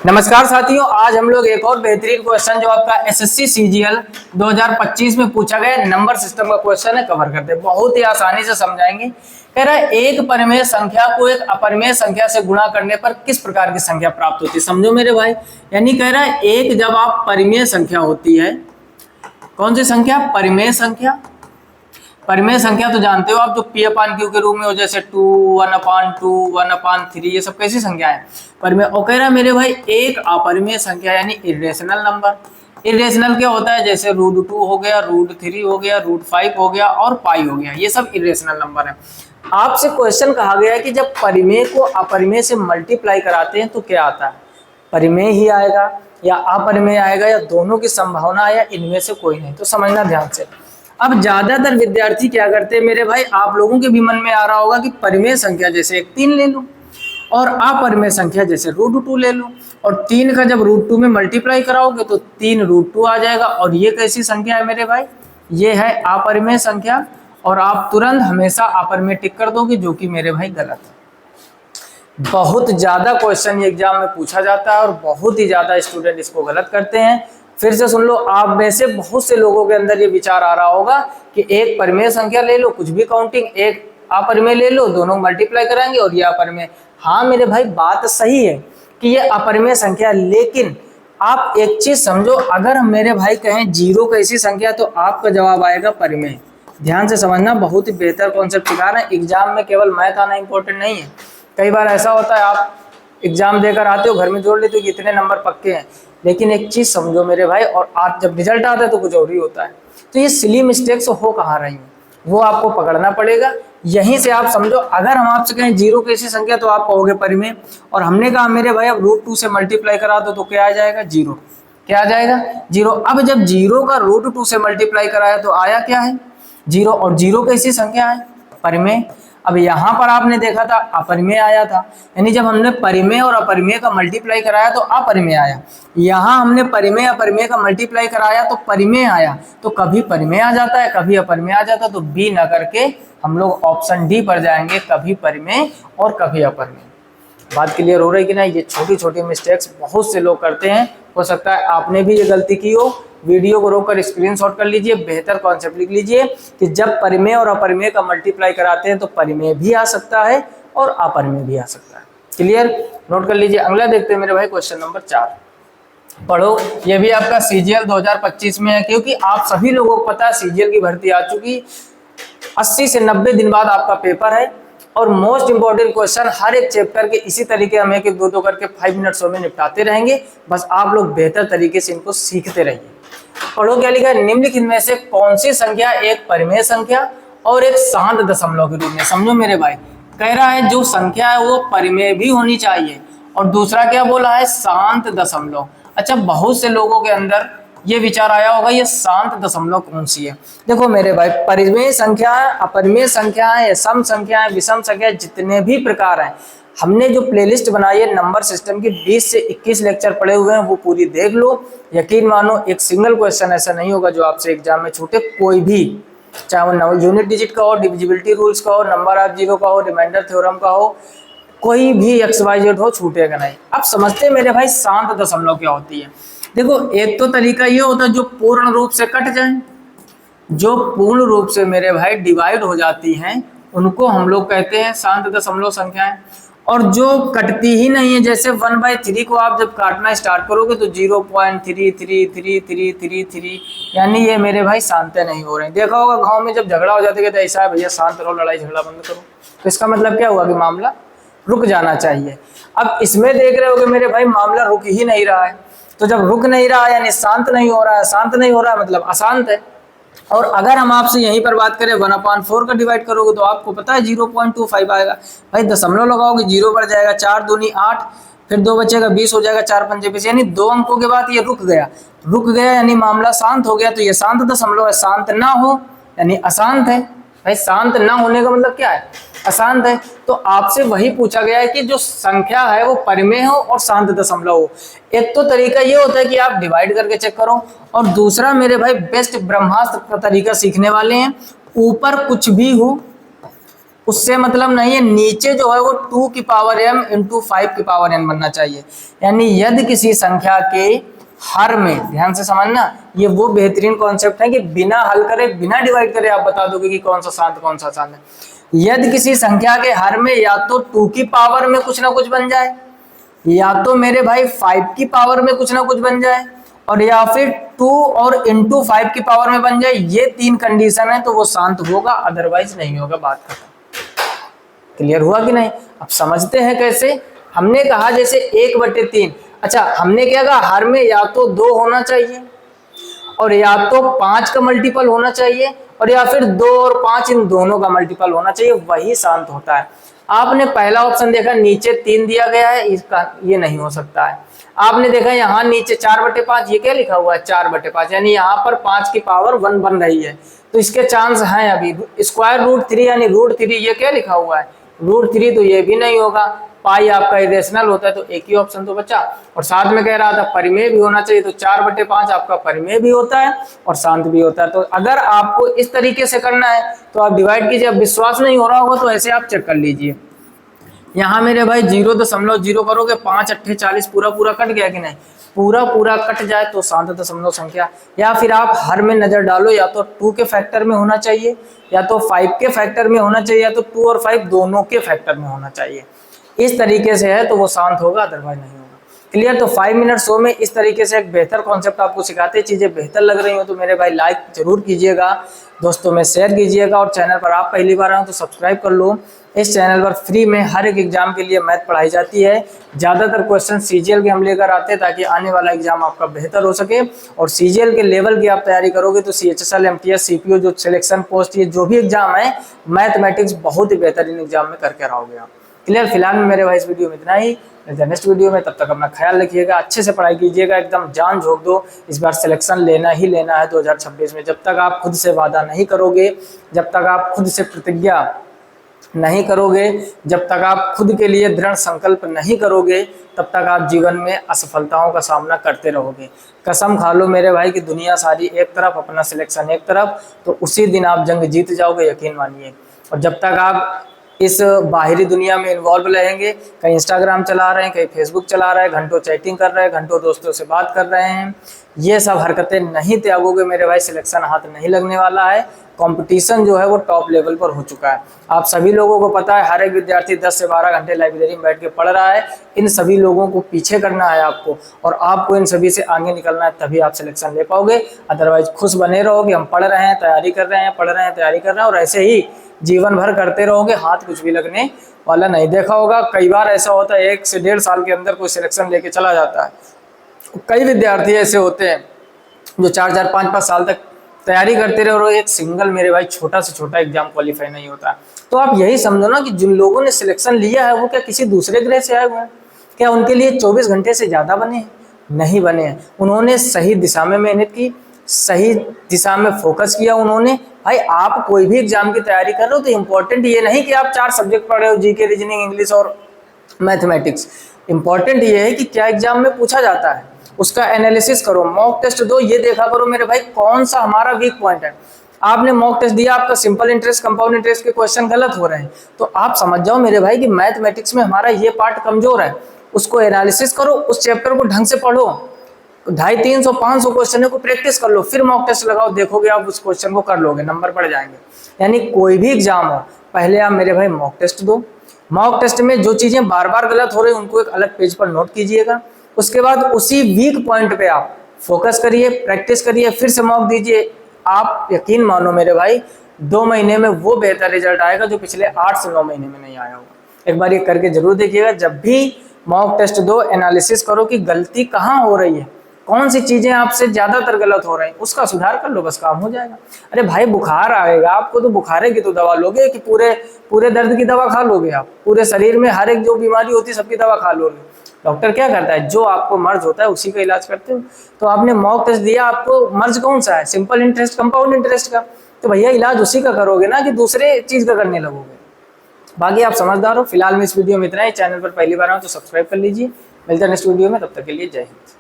नमस्कार साथियों, आज हम लोग एक और बेहतरीन क्वेश्चन जो आपका एसएससी सीजीएल 2025 में पूछा गया नंबर सिस्टम का क्वेश्चन है कवर करते हैं। बहुत ही आसानी से समझाएंगे। कह रहा है एक परिमेय संख्या को एक अपरिमेय संख्या से गुणा करने पर किस प्रकार की संख्या प्राप्त होती है। समझो मेरे भाई, यानी कह रहा है एक जब आप परिमेय संख्या होती है, कौन सी संख्या? परिमेय संख्या। परिमेय संख्या तो जानते हो आप, जो P/Q के रूप में हो, जैसे 2, 1/2, 1/3, ये सब कैसी संख्या है? परिमेय। और कह रहा है मेरे भाई एक अपरिमेय संख्या यानी इरेशनल नंबर। इरेशनल क्या होता है? जैसे √2 हो गया, √3 हो गया, √5 हो गया और पाई हो गया, ये सब इरेशनल नंबर है। आपसे क्वेश्चन कहा गया है कि जब परिमेय को अपरिमेय से मल्टीप्लाई कराते हैं तो क्या आता है? परिमेय ही आएगा या अपरिमेय आएगा या दोनों की संभावना है या इनमें से कोई नहीं। तो समझना ध्यान से। अब ज्यादातर विद्यार्थी क्या करते हैं मेरे भाई, आप लोगों के भी मन में आ रहा होगा कि परिमेय संख्या जैसे एक 3 ले लो और अपरिमेय संख्या जैसे √2 ले लो, और 3 का जब √2 में मल्टीप्लाई कराओगे तो 3 √2 आ जाएगा। और ये कैसी संख्या है मेरे भाई? ये है अपरिमेय संख्या। और आप तुरंत हमेशा अपरिमेय टिक कर दोगे, जो कि मेरे भाई गलत है। बहुत ज्यादा क्वेश्चन एग्जाम में पूछा जाता है और बहुत ही ज्यादा स्टूडेंट इसको गलत करते हैं। फिर से सुन लो, आप में से बहुत से लोगों के अंदर ये विचार आ रहा होगा कि एक परिमेय संख्या ले लो, कुछ भी काउंटिंग, एक अपरिमेय ले लो, दोनों मल्टीप्लाई कराएंगे और ये अपरिमेय। हाँ मेरे भाई, बात सही है कि ये अपरिमेय संख्या, लेकिन आप एक चीज समझो, अगर हम मेरे भाई कहें 0 कैसी संख्या तो आपका जवाब आएगा परिमेय। ध्यान से समझना, बहुत ही बेहतर कॉन्सेप्ट सिखा रहे हैं। एग्जाम में केवल मैथ आना इंपॉर्टेंट नहीं है। कई बार ऐसा होता है आप एग्जाम देकर आते हो, घर में जोड़ लेते हो कि इतने नंबर पक्के हैं, लेकिन एक चीज समझो मेरे भाई, और आज जब रिजल्ट आता है तो कुछ और ही होता है। तो ये सिली मिस्टेक्स हो कहाँ रही हैं, वो आपको पकड़ना पड़ेगा। यहीं से आप समझो, अगर हम आपसे कहें 0 कैसी संख्या तो आप कहोगे परिमेय, और हमने कहा मेरे भाई अब √2 से मल्टीप्लाई करा दो तो क्या आ जाएगा? 0। क्या आ जाएगा? 0। अब जब 0 का √2 से मल्टीप्लाई कराया तो आया क्या है? 0। और 0 कैसी संख्या है? परिमेय। अब यहाँ पर आपने देखा था अपरिमेय आया था, यानी जब हमने परिमेय और अपरिमेय का मल्टीप्लाई कराया तो अपरिमेय आया। यहाँ हमने परिमेय अपरिमेय का मल्टीप्लाई कराया तो परिमेय आया। तो कभी परिमेय आ जाता है, कभी अपरिमेय आ जाता है। तो बी न करके हम लोग ऑप्शन डी पर जाएंगे, कभी परिमेय और कभी अपरिमेय। बात क्लियर हो रही कि नहीं? ये छोटी छोटी मिस्टेक्स बहुत से लोग करते हैं। हो सकता है आपने भी ये गलती की हो। वीडियो को रोककर स्क्रीनशॉट कर लीजिए, बेहतर कॉन्सेप्ट लिख लीजिए कि जब परिमेय और अपरिमेय का मल्टीप्लाई कराते हैं तो परिमेय भी आ सकता है और अपरिमेय भी आ सकता है। क्लियर? नोट कर लीजिए। अगला देखते हैं मेरे भाई, क्वेश्चन नंबर 4 पढ़ो। ये भी आपका सीजीएल 2025 में है, क्योंकि आप सभी लोगों को पता है सीजीएल की भर्ती आ चुकी। 80 से 90 दिन बाद आपका पेपर है और मोस्ट इंपॉर्टेंट क्वेश्चन हर एक चैप्टर के इसी तरीके हम एक दो करके 5 मिनट्स में निपटाते रहेंगे। बस आप लोग बेहतर तरीके से इनको सीखते रहिए। पढ़ो क्या लिखा है, निम्नलिखित में से कौन सी संख्या एक परिमेय संख्या और एक शांत दशमलव के रूप में? समझो मेरे भाई, कह रहा है जो संख्या है वो परिमेय भी होनी चाहिए, और दूसरा क्या बोला है? शांत दशमलव। अच्छा, बहुत से लोगों के अंदर ये विचार आया होगा ये शांत दशमलव कौन सी है? देखो मेरे भाई, परिमेय संख्या, अपरिमेय संख्या है, सम संख्या है, विषम संख्या, जितने भी प्रकार हैं, हमने जो प्लेलिस्ट बनाई है नंबर सिस्टम की 20 से 21 लेक्चर पड़े हुए हैं, वो पूरी देख लो। यकीन मानो एक सिंगल क्वेश्चन ऐसा नहीं होगा जो आपसे एग्जाम में छूटे। कोई भी, चाहे वो यूनिट डिजिट का हो, डिविजिबिलिटी रूल्स का हो, नंबर ऑफ जीरो का हो, रिमाइंडर थ्योरम का हो, कोई भी XYZ हो, छूटेगा नहीं। अब समझते मेरे भाई शांत दशमलव क्या होती है। देखो, एक तो तरीका ये होता है जो पूर्ण रूप से कट जाए, जो पूर्ण रूप से मेरे भाई डिवाइड हो जाती हैं उनको हम लोग कहते हैं शांत दशमलव संख्याएं। और जो कटती ही नहीं है, जैसे 1/3 को आप जब काटना स्टार्ट करोगे तो 0.333333, यानी ये मेरे भाई शांत नहीं हो रहे हैं। देखा होगा गांव में जब झगड़ा हो जाता है तो ऐसा है भैया शांत रहो, लड़ाई झगड़ा बंद करो। तो इसका मतलब क्या हुआ कि मामला रुक जाना चाहिए। अब इसमें देख रहे होगे मेरे भाई मामला रुक ही नहीं रहा है। तो जब रुक नहीं रहा है यानी शांत नहीं हो रहा है, शांत नहीं हो रहा है मतलब अशांत है। और अगर हम आपसे यहीं पर बात करें 1/4 का डिवाइड करोगे तो आपको पता है 0.25 आएगा। भाई दशमलव लगाओगे 0 बढ़ जाएगा, 4 दूनी 8, फिर 2 बचेगा 20 हो जाएगा, 4 पंजे 20, यानी 2 अंकों के बाद ये रुक गया। रुक गया यानी मामला शांत हो गया। तो ये शांत दशमलव है। शांत ना हो यानी अशांत है। भाई शांत ना होने का मतलब क्या है? अशांत है। तो आपसे वही पूछा गया है कि जो संख्या है वो परिमेय हो और शांत दशमलव हो। एक तो तरीका ये होता है कि आप डिवाइड करके चेक करो, और दूसरा मेरे भाई बेस्ट ब्रह्मास्त्र का तरीका सीखने वाले हैं, ऊपर कुछ भी हो उससे मतलब नहीं है, नीचे जो है वो 2 की पावर m इंटू 5 की पावर n बनना चाहिए। यानी यदि किसी संख्या के हर में, ध्यान से समझना, ये वो बेहतरीन कॉन्सेप्ट है कि बिना हल करे बिना डिवाइड करे आप बता दोगे कि कौन सा शांत कौन सा शांत है। यदि किसी संख्या के हर में या तो 2 की पावर में कुछ ना कुछ बन जाए, या तो मेरे भाई 5 की पावर में कुछ ना कुछ बन जाए, और या फिर 2 और इंटू 5 की पावर में बन जाए, ये 3 कंडीशन है तो वो शांत होगा, अदरवाइज नहीं होगा। बात खत्म। क्लियर हुआ कि नहीं? अब समझते हैं कैसे। हमने कहा जैसे 1/3, अच्छा हमने क्या कहा, हर में या तो 2 होना चाहिए और या तो 5 का मल्टीपल होना चाहिए, और या फिर 2 और 5 इन दोनों का मल्टीपल होना चाहिए, वही शांत होता है। आपने पहला ऑप्शन देखा नीचे 3 दिया गया है, इसका ये नहीं हो सकता है। आपने देखा यहाँ नीचे 4/5, ये क्या लिखा हुआ है 4/5, यानी यहाँ पर 5 की पावर 1 बन रही है, तो इसके चांस हैं अभी। √3 यानी √3, ये क्या लिखा हुआ है √3, तो ये भी नहीं होगा। पाई आपका इरेशनल होता है, तो एक ही ऑप्शन तो बचा। और साथ में कह रहा था परिमेय भी होना चाहिए, तो 4/5 आपका परिमेय भी होता है और शांत भी होता है। तो अगर आपको इस तरीके से करना है तो आप डिवाइड कीजिए। अब विश्वास नहीं हो रहा होगा तो ऐसे आप चेक कर लीजिए। यहाँ मेरे भाई 0.0 करोगे, 5 8 40 पूरा पूरा कट गया कि नहीं? पूरा पूरा कट जाए तो शांत दशमलव संख्या। या फिर आप हर में नजर डालो, या तो 2 के फैक्टर में होना चाहिए, या तो 5 के फैक्टर में होना चाहिए, या तो 2 और 5 दोनों के फैक्टर में होना चाहिए। इस तरीके से है तो वो शांत होगा, अदरवाइज नहीं होगा। क्लियर? तो 5 मिनट शो में इस तरीके से एक बेहतर कॉन्सेप्ट आपको सिखाते, चीजें बेहतर लग रही हो तो मेरे भाई लाइक जरूर कीजिएगा, दोस्तों में शेयर कीजिएगा, और चैनल पर आप पहली बार आए हो तो सब्सक्राइब कर लो। इस चैनल पर फ्री में हर एक एग्जाम के लिए मैथ पढ़ाई जाती है। ज़्यादातर क्वेश्चन सीजीएल के हम लेकर आते हैं ताकि आने वाला एग्जाम आपका बेहतर हो सके। और सीजीएल के लेवल की आप तैयारी करोगे तो CHSL MTS CPO जो सिलेक्शन पोस्ट, ये जो भी एग्जाम है, मैथमेटिक्स बहुत ही बेहतरीन एग्जाम में करके आओगे आप। क्लियर? फिलहाल में मेरे भाई इस वीडियो में इतना ही, नेक्स्ट वीडियो में, तब तक अपना ख्याल रखिएगा, अच्छे से पढ़ाई कीजिएगा, एकदम जान झोंक दो। इस बार सिलेक्शन लेना ही लेना है 2026 में। जब तक आप खुद से वादा नहीं करोगे, जब तक आप खुद से प्रतिज्ञा नहीं करोगे, जब तक आप खुद के लिए दृढ़ संकल्प नहीं करोगे, तब तक आप जीवन में असफलताओं का सामना करते रहोगे। कसम खा लो मेरे भाई कि दुनिया सारी एक तरफ, अपना सिलेक्शन एक तरफ, तो उसी दिन आप जंग जीत जाओगे, यकीन मानिए। और जब तक आप इस बाहरी दुनिया में इन्वॉल्व रहेंगे, कहीं इंस्टाग्राम चला रहे हैं, कहीं फेसबुक चला रहे हैं, घंटों चैटिंग कर रहे हैं, घंटों दोस्तों से बात कर रहे हैं, ये सब हरकतें नहीं त्यागोगे मेरे भाई, सिलेक्शन हाथ नहीं लगने वाला है। कंपटीशन जो है वो टॉप लेवल पर हो चुका है। आप सभी लोगों को पता है, हर एक विद्यार्थी 10 से 12 घंटे लाइब्रेरी में बैठ के पढ़ रहा है। इन सभी लोगों को पीछे करना है आपको, और आपको इन सभी से आगे निकलना है, तभी आप सिलेक्शन ले पाओगे। अदरवाइज खुश बने रहोगे, हम पढ़ रहे हैं, तैयारी कर रहे हैं, पढ़ रहे हैं, तैयारी कर रहे हैं, और ऐसे ही जीवन भर करते रहोगे, हाथ कुछ भी लगने वाला नहीं। देखा होगा कई बार ऐसा होता है, 1 से 1.5 साल के अंदर कोई सिलेक्शन लेके चला जाता है। कई विद्यार्थी ऐसे होते हैं जो 4-4, 5-5 साल तक तैयारी करते रहे और एक सिंगल मेरे भाई छोटा से छोटा एग्जाम क्वालिफाई नहीं होता। तो आप यही समझो ना कि जिन लोगों ने सिलेक्शन लिया है वो क्या किसी दूसरे ग्रह से आए हुए हैं? क्या उनके लिए 24 घंटे से ज़्यादा बने हैं? नहीं बने हैं। उन्होंने सही दिशा में मेहनत की, सही दिशा में फोकस किया उन्होंने। भाई आप कोई भी एग्जाम की तैयारी कर रहे हो तो इम्पोर्टेंट ये नहीं कि आप 4 सब्जेक्ट पढ़ रहे हो, जीके, रीजनिंग, इंग्लिश और मैथमेटिक्स। इंपॉर्टेंट ये है कि क्या एग्जाम में पूछा जाता है, उसका एनालिसिस करो, मॉक टेस्ट दो, ये देखा करो मेरे भाई कौन सा हमारा वीक पॉइंट है। आपने मॉक टेस्ट दिया, आपका सिंपल इंटरेस्ट, कंपाउंड इंटरेस्ट के क्वेश्चन गलत हो रहे हैं, तो आप समझ जाओ मेरे भाई कि मैथमेटिक्स में हमारा ये पार्ट कमजोर है। उसको एनालिसिस करो, उस चैप्टर को ढंग से पढ़ो, 250, 300, 500 क्वेश्चन को प्रैक्टिस कर लो, फिर मॉक टेस्ट लगाओ, देखोगे आप उस क्वेश्चन को कर लोगे, नंबर बढ़ जाएंगे। यानी कोई भी एग्जाम हो, पहले आप मेरे भाई मॉक टेस्ट दो। मॉक टेस्ट में जो चीजें बार बार गलत हो रही हैं उनको एक अलग पेज पर नोट कीजिएगा। उसके बाद उसी वीक पॉइंट पे आप फोकस करिए, प्रैक्टिस करिए, फिर से मॉक दीजिए। आप यकीन मानो मेरे भाई 2 महीने में वो बेहतर रिजल्ट आएगा जो पिछले 8 से 9 महीने में नहीं आया होगा। एक बार ये करके जरूर देखिएगा। जब भी मॉक टेस्ट दो, एनालिसिस करो कि गलती कहाँ हो रही है, कौन सी चीजें आपसे ज्यादातर गलत हो रही हैं, उसका सुधार कर लो, बस काम हो जाएगा। अरे भाई बुखार आएगा आपको, तो बुखारे की तो दवा लोगे कि पूरे दर्द की दवा खा लोगे? आप पूरे शरीर में हर एक जो बीमारी होती है सबकी दवा खा लोगे? डॉक्टर क्या करता है, जो आपको मर्ज होता है उसी का इलाज करते हो। तो आपने मॉक टेस्ट दिया, आपको मर्ज कौन सा है, सिंपल इंटरेस्ट, कंपाउंड इंटरेस्ट का, तो भैया इलाज उसी का करोगे ना कि दूसरे चीज का करने लगोगे। बाकी आप समझदार हो। फिलहाल में इस वीडियो में इतना ही। चैनल पर पहली बार आऊँ तो सब्सक्राइब कर लीजिए। मिलते हैं नेक्स्ट वीडियो में, तब तक के लिए जय हिंद।